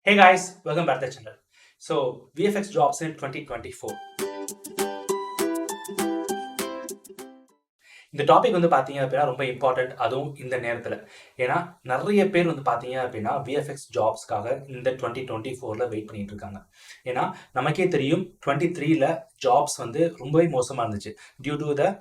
Hey guys, welcome back to the channel. So, VFX jobs in 2024. இந்த topic வந்து பார்த்தீங்க அப்படின்னா ரொம்ப இம்பார்ட்டன்ட், அதுவும் இந்த நேரத்தில். ஏன்னா நிறைய பேர் வந்து பார்த்தீங்க அப்படின்னா விஎஃப்எக்ஸ் ஜாப்ஸ்க்காக இந்த 2024 வெயிட் பண்ணிட்டு இருக்காங்க. ஏன்னா நமக்கே தெரியும் 23ல ஜாப்ஸ் வந்து ரொம்பவே மோசமாக இருந்துச்சு டியூ டு த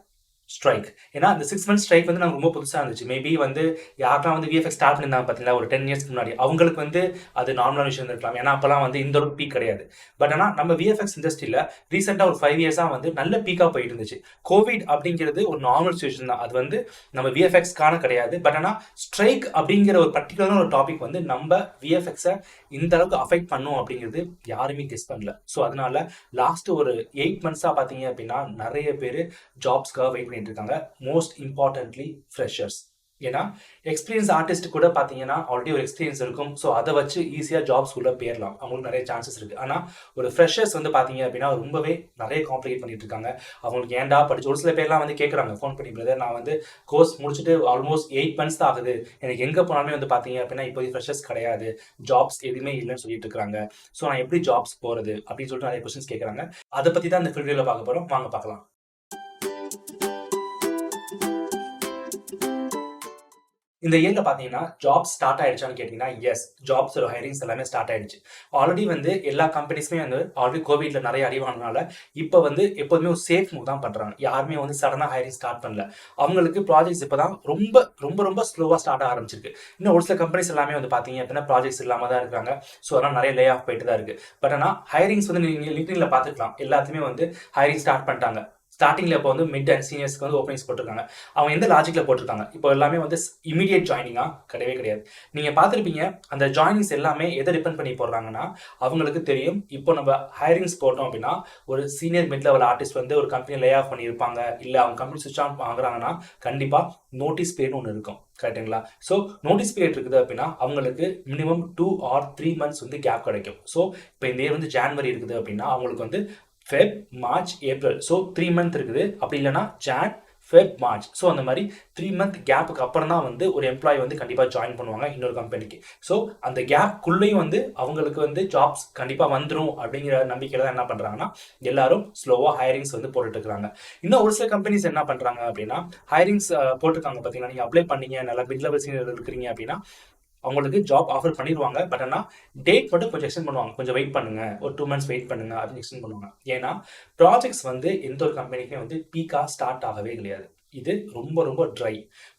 ஸ்ட்ரைக். ஏன்னா இந்த 6 months ஸ்ட்ரைக் வந்து நமக்கு ரொம்ப புதுசாக இருந்துச்சு. மேபி வந்து யாருக்கெல்லாம் வந்து விஎஃப்எக்ஸ் ஸ்டார்ட் பண்ணியிருந்தாங்க பார்த்தீங்களா ஒரு 10 இயர்ஸ்க்கு முன்னாடி, அவங்களுக்கு வந்து அது நார்மலான விஷயம் இருக்கலாம். ஏன்னா அப்போலாம் வந்து இந்த ஒரு பீக் கிடையாது. பட் ஆனால் நம்ம விஎஃப்எக்ஸ் இண்டஸ்ட்ரியில் ரீசெண்டாக ஒரு 5 இயர்ஸாக வந்து நல்ல பீக்காக போயிட்டு இருந்துச்சு. கோவிட் அப்படிங்கிறது ஒரு நார்மல் சுச்சுவேஷன் தான், அது வந்து நம்ம விஎஃப்எக்ஸ்க்கான கிடையாது. பட் ஆனால் ஸ்ட்ரைக் அப்படிங்கிற ஒரு பர்டிகுலரான ஒரு டாபிக் வந்து நம்ம விஎஃப்எக்ஸை இந்த அளவுக்கு அஃபெக்ட் பண்ணும் அப்படிங்கிறது யாருமே கெஸ் பண்ணல. ஸோ அதனால லாஸ்ட் ஒரு 8 months பார்த்தீங்க அப்படின்னா நிறைய பேர் ஜாப்ஸ்க்காக வெயிட் பண்ணிட்டு இருக்காங்க. Most importantly freshers. ஏன்னா எக்ஸ்பீரியன்ஸ் ஆர்டிஸ்ட் கூட பார்த்தீங்கன்னா ஆல்ரெடி ஒரு எக்ஸ்பீரியன்ஸ் இருக்கும். ஸோ அதை வச்சு ஈஸியாக ஜாப்ஸ் உள்ள போயிடலாம், அவங்களுக்கு நிறைய சான்சஸ் இருக்குது. ஆனால் ஒரு ஃப்ரெஷர்ஸ் வந்து பார்த்தீங்க அப்படின்னா ரொம்பவே நிறைய காம்ப்ளிகேட் பண்ணிட்டு இருக்காங்க. அவங்களுக்கு ஏன்டா படிச்சு ஒரு சில பேர்லாம் வந்து கேட்குறாங்க ஃபோன் பண்ணி, பிரதர் நான் வந்து கோர்ஸ் முடிச்சுட்டு ஆல்மோஸ்ட் 8 months தான் ஆகுது, எனக்கு எங்கே போனாலுமே வந்து பார்த்தீங்க அப்படின்னா இப்போதைக்கு ஃப்ரெஷர்ஸ் கிடையாது, ஜாப்ஸ் எதுவுமே இல்லைன்னு சொல்லிட்டு இருக்காங்க. ஸோ நான் எப்படி ஜாப்ஸ் போகிறது அப்படின்னு சொல்லிட்டு நிறைய கொஸ்டின்ஸ் கேட்குறாங்க. அதை பற்றி தான் இந்த வீடியோவில் பார்க்க போகிறோம், வாங்க பார்க்கலாம். இந்த இயர்ல பாத்தீங்கன்னா ஜாப் ஸ்டார்ட் ஆயிடுச்சான்னு கேட்டீங்கன்னா எஸ், ஜாப்ஸ் ஹைரிங்ஸ் எல்லாமே ஸ்டார்ட் ஆயிடுச்சு. ஆல்ரெடி வந்து எல்லா கம்பெனிஸுமே வந்து ஆல்ரெடி கோவிட்ல நிறைய அறிவானதுனால இப்போ வந்து எப்போதுமே ஒரு சேஃப் மூவ் தான் பண்றாங்க. யாருமே வந்து சடனா ஹைரிங் ஸ்டார்ட் பண்ணல. அவங்களுக்கு ப்ராஜெக்ட்ஸ் இப்போதான் ரொம்ப ரொம்ப ரொம்ப ஸ்லோவா ஸ்டார்ட் ஆரம்பிச்சிருக்கு. இன்னும் ஒரு சில கம்பெனிஸ் எல்லாமே வந்து பாத்தீங்க அப்படின்னா ப்ராஜெக்ட்ஸ் இல்லாம தான் இருக்காங்க. ஸோ அதெல்லாம் நிறைய லே ஆஃப் போயிட்டு தான் இருக்கு. பட் ஆனால் ஹைரிங்ஸ் வந்து நீங்க லிங்க்டின்ல பாத்துக்கலாம், எல்லாத்துமே வந்து ஹைரிங் ஸ்டார்ட் பண்ணிட்டாங்க. ஸ்டார்டிங்ல இப்போ வந்து மிட் அண்ட் சீனியர்ஸ்க்கு வந்து ஓப்பனிங்ஸ் போட்டிருக்காங்க. அவங்க எந்த லாஜிக்ல போட்டிருக்காங்க, இப்போ எல்லாமே வந்து இமீடியட் ஜாயினிங்கா கிடையவே கிடையாது. நீங்க பார்த்துருப்பீங்க அந்த ஜாயினிங்ஸ் எல்லாமே எதை டிபெண்ட் பண்ணி போடுறாங்கன்னா, அவங்களுக்கு தெரியும் இப்போ நம்ம ஹைரிங்ஸ் போட்டோம் அப்படின்னா ஒரு சீனியர் மிட் லெவல் ஆர்டிஸ்ட் வந்து ஒரு கம்பெனி லே ஆஃப் பண்ணியிருப்பாங்க, இல்லை அவங்க கம்பெனி சுவிட்ச் ஆன் வாங்குறாங்கன்னா கண்டிப்பா நோட்டீஸ் பீரியட் ஒன்று இருக்கும், கரெக்டுங்களா? ஸோ நோட்டீஸ் பீரியட் இருக்குது அப்படின்னா அவங்களுக்கு மினிமம் 2 or 3 months வந்து கேப் கிடைக்கும். ஸோ இப்போ இந்த இயர் வந்து ஜான்வரி இருக்குது அப்படின்னா அவங்களுக்கு வந்து Feb, March, April, so 3 months இருக்குது. அப்படி இல்லைனா ஜான், ஃபெப், மார்ச், ஸோ அந்த மாதிரி 3 month கேப்புக்கு அப்புறம் தான் வந்து ஒரு எம்ப்ளாயி வந்து கண்டிப்பாக ஜாயின் பண்ணுவாங்க இன்னொரு கம்பெனிக்கு. ஸோ அந்த கேப்புக்குள்ளேயும் வந்து அவங்களுக்கு வந்து ஜாப்ஸ் கண்டிப்பாக வந்துடும் அப்படிங்கிற நம்பிக்கையில் தான் என்ன பண்ணுறாங்கன்னா எல்லாரும் ஸ்லோவாக ஹைரிங்ஸ் வந்து போட்டுட்டு இருக்கிறாங்க. இன்னும் ஒரு சில கம்பெனிஸ் என்ன பண்ணுறாங்க அப்படின்னா ஹைரிங்ஸ் போட்டிருக்காங்க பார்த்தீங்கன்னா, நீங்கள் அப்ளை பண்ணீங்க, நல்லா மிட் லெவல் சீனியர் இருக்கிறீங்க அப்படின்னா அவங்களுக்கு ஜாப் ஆஃபர் பண்ணிடுவாங்க. பட் ஆனால் டேட் மட்டும் கொஞ்சம் எக்ஸ்டெண்ட் பண்ணுவாங்க, கொஞ்சம் வெயிட் பண்ணுங்க, ஒரு 2 months வெயிட் பண்ணுங்க அப்படின்னு எக்ஸ்டெண்ட் பண்ணுவாங்க. ஏன்னா ப்ராஜெக்ட்ஸ் வந்து எந்த ஒரு கம்பெனிக்குமே வந்து பீக்காக ஸ்டார்ட் ஆகவே கிடையாது. இது ரொம்ப ரொம்ப ட்ரை.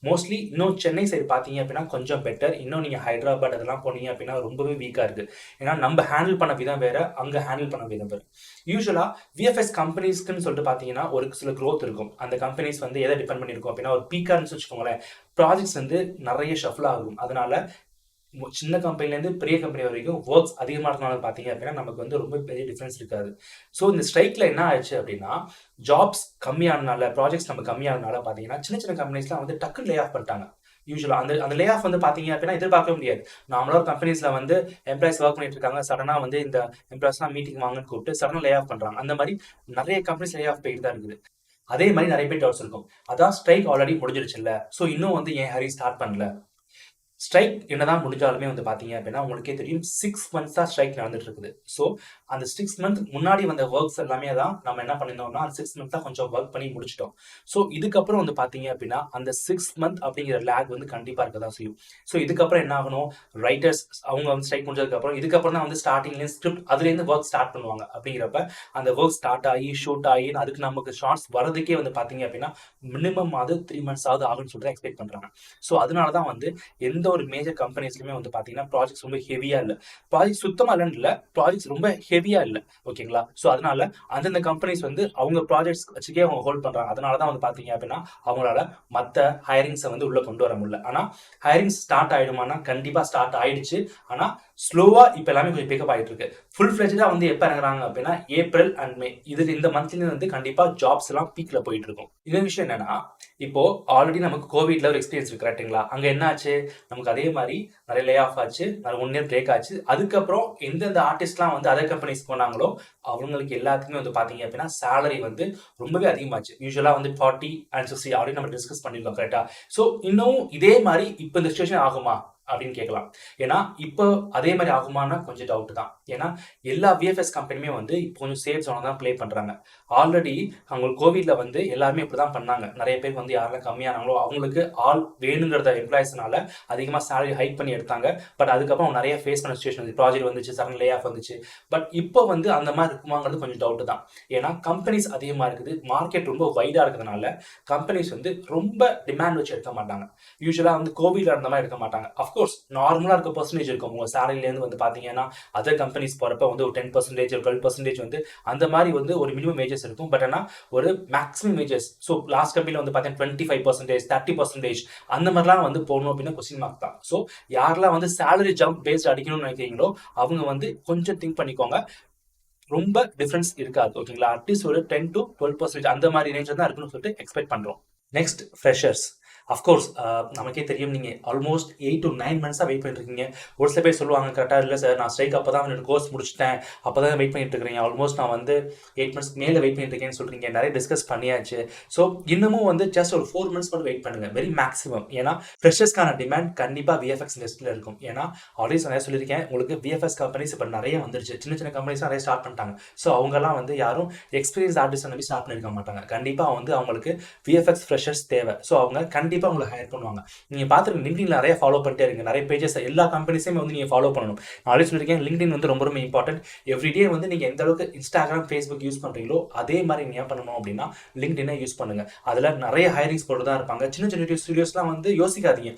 மோஸ்ட்லி இன்னும் சென்னை சைடு பார்த்தீங்க அப்படின்னா கொஞ்சம் பெட்டர். இன்னும் நீங்கள் ஹைதராபாத் அதெல்லாம் போனீங்க அப்படின்னா ரொம்பவே வீக்காக இருக்குது. ஏன்னா நம்ம ஹேண்டில் பண்ண விதம் வேறு, அங்கே ஹேண்டில் பண்ண விதம் வேறு. யூஸ்வலாக விஎஃப்எஸ் கம்பெனிஸ்க்குன்னு சொல்லிட்டு பார்த்தீங்கன்னா ஒரு சில க்ரோத் இருக்கும். அந்த கம்பெனிஸ் வந்து எதை டிபெண்ட் பண்ணியிருக்கும் அப்படின்னா ஒரு பீக்கார்னு வச்சுக்கோங்களேன், ப்ராஜெக்ட்ஸ் வந்து நிறைய ஷஃபில் ஆகும். அதனால சின்ன கம்பெனிலேருந்து பெரிய கம்பெனி வரைக்கும் ஒர்க்ஸ் அதிகமாக இருக்கனால பார்த்தீங்க அப்படின்னா நமக்கு வந்து ரொம்ப பெரிய டிஃப்ரென்ஸ் இருக்காது. ஸோ இந்த ஸ்ட்ரைக்கில் என்ன ஆயிடுச்சு அப்படின்னா ஜாப்ஸ் கம்மியானனால, ப்ராஜெக்ட்ஸ் நம்ம கம்மியானனால பார்த்தீங்கன்னா சின்ன சின்ன கம்பெனிஸ்லாம் வந்து டக்குன்னு லே ஆஃப் பண்ணிட்டாங்க. யூஸ்வலாக அந்த லே ஆஃப் வந்து பார்த்தீங்க அப்படின்னா எதிர்பார்க்கவே முடியாது. நார்மலாக ஒரு கம்பெனிஸில் வந்து எம்ப்ளாயிஸ் ஒர்க் பண்ணிட்டு இருக்காங்க, சடனாக வந்து இந்த எம்ப்ளாயிஸ்லாம் மீட்டிங் வாங்கன்னு கூப்பிட்டு சடனாக லே ஆஃப் பண்ணுறாங்க. அந்த மாதிரி நிறைய கம்பெனிஸ் லே ஆஃப் போயிட்டு தான் இருக்குது. அதே மாதிரி நிறைய பேர் டவுட்ஸ் இருக்கும், அதான் ஸ்ட்ரைக் ஆல்ரெடி முடிஞ்சிருச்சு இல்லை, ஸோ இன்னும் வந்து ஏன் ஹரி ஸ்டார்ட் பண்ணல? ஸ்ட்ரைக் என்னதான் முடிஞ்சாலுமே வந்து பார்த்தீங்க அப்படின்னா உங்களுக்கே தெரியும் 6 months தான் ஸ்ட்ரைக் நடந்துட்டு இருக்குது. ஸோ அந்த 6 month முன்னாடி வந்த ஒர்க்ஸ் எல்லாமே தான் நம்ம என்ன பண்ணியிருந்தோம்னா அந்த 6 months தான் கொஞ்சம் ஒர்க் பண்ணி முடிச்சிட்டோம். ஸோ இதுக்கப்புறம் வந்து பார்த்தீங்க அப்படின்னா அந்த 6 month அப்படிங்கிற லேக் வந்து கண்டிப்பாக இருக்க தான் செய்யும். ஸோ இதுக்கப்புறம் என்ன ஆகணும், ரைட்டர்ஸ் அவங்க வந்து ஸ்ட்ரைக் முடிஞ்சதுக்கப்புறம் இதுக்கப்புறம் தான் வந்து ஸ்டார்டிங்லேயும் ஸ்கிரிப்ட் அதுலேருந்து ஒர்க் ஸ்டார்ட் பண்ணுவாங்க. அப்படிங்கிறப்ப அந்த ஒர்க் ஸ்டார்ட் ஆகி ஷூட் ஆகி அதுக்கு நமக்கு ஷார்ட்ஸ் வரதுக்கே வந்து பார்த்தீங்க அப்படின்னா மினிமம் அது 3 months ஆகும்னு சொல்லிட்டு எக்ஸ்பெக்ட் பண்ணுறாங்க. ஸோ அதனால தான் வந்து எந்த ஒரு மேஜர் கம்பெனிஸ்லுமே வந்து பாத்தீங்கன்னா ப்ராஜெக்ட்ஸ் ரொம்ப ஹெவியா இல்ல, ப்ராஜெக்ட் சுத்தமா இல்ல, ப்ராஜெக்ட்ஸ் ரொம்ப ஹெவியா இல்ல, ஓகேங்களா? ஸோ அதனால அந்தந்த கம்பெனிஸ் வந்து அவங்க ப்ராஜெக்ட்ஸ் வச்சுக்கே அவங்க ஹோல்ட் பண்றாங்க. அதனால தான் வந்து பாத்தீங்க அப்படின்னா அவங்களால மற்ற ஹைரிங்ஸை வந்து உள்ள கொண்டு வர முடியல. ஆனா ஹைரிங்ஸ் ஸ்டார்ட் ஆயிடுமானா கண்டிப்பா ஸ்டார்ட் ஆயிடுச்சு. ஆனா ஸ்லோவா இப்ப எல்லாமே கொஞ்சம் பிக்கப் ஆயிட்டு இருக்கு. ஃபுல் ஃபிளெஜ்டா வந்து எப்ப இறங்குறாங்க அப்படின்னா ஏப்ரல் அண்ட் மே, இது இந்த மந்த்ல வந்து கண்டிப்பா ஜாப்ஸ் எல்லாம் பீக்ல போயிட்டு இருக்கும். இன்னொரு விஷயம் என்னன்னா இப்போ ஆல்ரெடி நமக்கு கோவிட்ல ஒரு எக்ஸ்பீரியன்ஸ் இருக்கு, கரெக்டுங்களா? அங்க என்ன ஆச்சு, நமக்கு அதே மாதிரி நிறைய லே ஆஃப் ஆச்சு, நிறைய 1 year பிரேக் ஆச்சு. அதுக்கப்புறம் எந்தெந்த ஆர்டிஸ்ட்லாம் வந்து அதர் கம்பெனிஸ் போனாங்களோ அவங்களுக்கு எல்லாத்துக்குமே வந்து பாத்தீங்க அப்படின்னா சேலரி வந்து ரொம்பவே அதிகமாச்சு. யூஸ்வலா வந்து 40 and 60 ஆல்ரெடி நம்ம டிஸ்கஸ் பண்ணிருக்கோம், கரெக்டா? ஸோ இன்னும் இதே மாதிரி இப்போ இந்த சிச்சுவேஷன் ஆகுமா அப்படின்னு கேட்கலாம். ஏன்னா இப்போ அதே மாதிரி ஆகுமானா கொஞ்சம் டவுட் தான். ஏன்னா எல்லா விஎஃப்எஸ் கம்பெனியுமே வந்து இப்போ கொஞ்சம் சேஃப் ஜோனை தான் ப்ளே பண்ணுறாங்க. ஆல்ரெடி அவங்களுக்கு கோவிட்ல வந்து எல்லாருமே இப்படி தான் பண்ணாங்க. நிறைய பேர் வந்து யாரெல்லாம் கம்மியானாங்களோ அவங்களுக்கு ஆள் வேணுங்கிறத எம்ப்ளாயிஸ்னால அதிகமாக சேலரி ஹைக் பண்ணி எடுத்தாங்க. பட் அதுக்கப்புறம் அவங்க நிறைய ஃபேஸ் பண்ண சுச்சுவேஷன் வந்து ப்ராஜெக்ட் வந்துச்சு, சடன் லே ஆஃப் வந்துச்சு. பட் இப்போ வந்து அந்த மாதிரி இருக்குமாங்கிறது கொஞ்சம் டவுட் தான். ஏன்னா கம்பெனிஸ் அதிகமாக இருக்குது, மார்க்கெட் ரொம்ப வைடாக இருக்கிறதுனால கம்பெனிஸ் வந்து ரொம்ப டிமாண்ட் வச்சு எடுக்க மாட்டாங்க. யூஸ்வலாக வந்து கோவிட்ல இருந்த மாதிரி எடுக்க மாட்டாங்க. அஃப்கோர்ஸ் நார்மலாக இருக்க பர்சன்டேஜ் இருக்கும். உங்கள் சேலரிலேருந்து வந்து பார்த்தீங்கன்னா அதர் கம்பெனிஸ் போகிறப்ப வந்து ஒரு 10% 12% வந்து அந்த மாதிரி வந்து ஒரு மினிமம் வேஜஸ் இருக்கும். பட் ஆனால் ஒரு மேக்ஸிமம் வேஜஸ், ஸோ லாஸ்ட் கம்பெனியில் வந்து பார்த்தீங்கன்னா 25%, 30% அந்த மாதிரிலாம் வந்து போகணும் அப்படின்னா கொஸ்டின் மார்க் தான். ஸோ யாரெல்லாம் வந்து சேலரி ஜம்ப் பேஸ்ட் அடிக்கணும்னு நினைக்கிறீங்களோ அவங்க வந்து கொஞ்சம் திங்க் பண்ணிக்கோங்க. ரொம்ப டிஃபரன்ஸ் இருக்காது. ஓகேங்களா? அட்லீஸ்ட் ஒரு 10 to 12% அந்த மாதிரி ரேஞ்சில் தான் இருக்குன்னு சொல்லிட்டு எக்ஸ்பெக்ட் பண்ணுறோம். Next freshers. அஃப்கோர்ஸ் நமக்கே தெரியும், நீங்கள் ஆல்மோஸ்ட் 8 to 9 மந்த்ஸாக வெயிட் பண்ணிட்டு இருக்கீங்க. ஒரு சில பேர் சொல்லுவாங்க கரெக்டாக, இல்லை சார் நான் ஸ்ட்ரைக் அப்போ தான் கோர்ஸ் முடிச்சிட்டேன், அப்போ தான் வெயிட் பண்ணிட்டு இருக்கிறீங்க, ஆல்மோஸ்ட் நான் வந்து 8 மந்த்ஸ் மேலே வெயிட் பண்ணிட்டு இருக்கேன்னு சொல்கிறீங்க. நிறைய டிஸ்கஸ் பண்ணியாச்சு. ஸோ இன்னமும் வந்து ஜஸ்ட் ஒரு 4 மந்த்ஸ் மட்டும் வெயிட் பண்ணுங்கள், வெரி மேக்ஸிமம். ஏன்னா ஃப்ரெஷர்ஸ்க்கான டிமாண்ட் கண்டிப்பாக விஎஃப்எக்ஸ் இண்டஸ்ட்ரியில் இருக்கும். ஏன்னா ஆல்ரெடி நிறைய சொல்லியிருக்கேன் உங்களுக்கு, விஎஃப்எக்ஸ் கம்பெனிஸ் இப்போ நிறைய வந்துருச்சு, சின்ன சின்ன கம்பெனிஸ் நிறைய ஸ்டார்ட் பண்ணிட்டாங்க. ஸோ அவங்கெல்லாம் வந்து யாரும் எக்ஸ்பீரியன்ஸ் ஆர்டிஸ்ட் நம்பி ஸ்டார்ட் பண்ணியிருக்க மாட்டாங்க. கண்டிப்பாக வந்து அவங்களுக்கு விஎஃப்எக்ஸ் ஃப்ரெஷர்ஸ் தேவை. ஸோ அவங்க கண்டிப்பாக உங்களை ஹையர் பண்ணுவாங்க. நீங்கள் பார்த்துருங்க, லிங்க்டின் நிறைய ஃபாலோ பண்ணிட்டே இருங்க. நிறைய பேஜஸ் எல்லா கம்பெனிஸையுமே வந்து நீங்கள் ஃபாலோ பண்ணணும். நான் ஆல்ரெடி சொல்லியிருக்கேன், லிங்க்டின் வந்து ரொம்ப ரொம்ப இம்பார்ட்டன்ட். எவ்ரிடே வந்து நீங்கள் எந்த அளவுக்கு இன்ஸ்டாகிராம், ஃபேஸ்புக் யூஸ் பண்ணுறீங்களோ அதே மாதிரி நீங்கள் பண்ணணும் அப்படின்னா லிங்க்டினை யூஸ் பண்ணுங்கள். அதில் நிறைய ஹையரிங்ஸ் போட்டு தான் இருப்பாங்க. சின்ன சின்ன ஸ்டுடியோஸ்லாம் வந்து யோசிக்காதீங்க.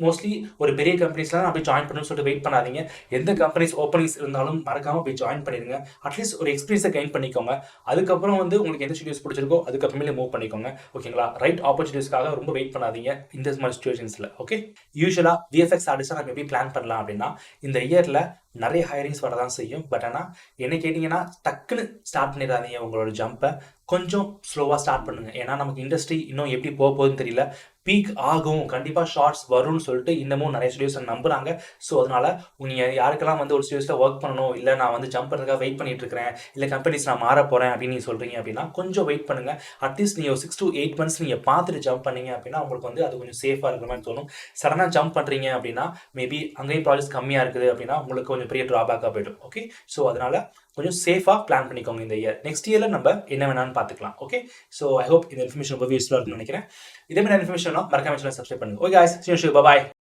மோஸ்ட்லி ஒரு பெரிய கம்பெனிஸ்லாம் அப்படி ஜாயின் பண்ணணும்னு சொல்லிட்டு வெயிட் பண்ணாதீங்க. எந்த கம்பெனிஸ் ஓப்பனிங்ஸ் இருந்தாலும் மறக்காமல் போய் ஜாயின் பண்ணிடுங்க. அட்லீஸ்ட் ஒரு எக்ஸ்பீரியன்ஸை கெயின் பண்ணிக்கோங்க. அதுக்கப்புறம் வந்து உங்களுக்கு எந்த ஸ்டுடியோஸ் பிடிச்சிருக்கோ அதுக்கப்புறமேலே மூவ் பண்ணிக்கோங்க. ஓகேங்களா? ரைட் ஆப்பர்ச்சுனிட்டிஸ்க்காக ரொம்ப வெயிட் பண்ணாதீங்க இந்த மாதிரி சுச்சுவேஷன்ஸில். ஓகே, யூஸ்வலாக விஎஃப்எக்ஸ் ஆர்டிஸ்டாக நம்ம எப்படி பிளான் பண்ணலாம் அப்படின்னா, இந்த இயரில் நிறைய ஹையரிங்ஸ் வரதான் செய்யும். பட் ஆனால் என்ன கேட்டிங்கன்னா, டக்குன்னு ஸ்டார்ட் பண்ணிடாதீங்க. உங்களோட ஜம்பை கொஞ்சம் ஸ்லோவாக ஸ்டார்ட் பண்ணுங்கள். ஏன்னா நமக்கு இண்டஸ்ட்ரி இன்னும் எப்படி போக போகுதுன்னு தெரியல. பீக் ஆகும், கண்டிப்பாக ஷார்ட்ஸ் வரும்னு சொல்லிட்டு இன்னமும் நிறைய ஸ்டுடியோஸ் நம்புறாங்க. ஸோ அதனால் நீங்கள் யாருக்கெல்லாம் வந்து ஒரு ஸ்டுடியோஸில் ஒர்க் பண்ணணும், இல்லை நான் வந்து ஜம்ப் பண்ணுறதுக்காக வெயிட் பண்ணிட்டு இருக்கிறேன், இல்லை கம்பெனிஸ் நான் மாற போகிறேன் அப்படின்னு நீங்கள் சொல்கிறீங்க அப்படின்னா கொஞ்சம் வெயிட் பண்ணுங்கள். அட்லீஸ்ட் நீங்கள் ஒரு 6 to 8 months நீங்கள் பார்த்துட்டு ஜம்ப் பண்ணீங்க அப்படின்னா உங்களுக்கு வந்து அது கொஞ்சம் சேஃபாக இருக்கிற மாதிரி தோணும். சடனாக ஜம்ப் பண்ணுறீங்க அப்படின்னா மேபி அங்கேயும் ப்ராஜெக்ட் கம்மியாக இருக்குது அப்படின்னா உங்களுக்கு கொஞ்சம் பெரிய ட்ராபேக்காக போய்டும். ஓகே, ஸோ அதனால் கொஞ்சம் சேஃபாக பிளான் பண்ணிக்கோங்க இந்த இயர். நெக்ஸ்ட் இயரில் நம்ம என்ன வேணாலும் பார்த்துக்கலாம். ஓகே, ஸோ ஐ ஹோப் இந்த இன்ஃபர்மேஷன் ரொம்ப யூஸ்ஃபுல்லாக இருக்குன்னு நினைக்கிறேன். இதே மாதிரி இன்ஃபர்மேஷன் மறக்காம சப்ஸ்கிரைப் பண்ணுங்க. Okay guys, see you, bye bye.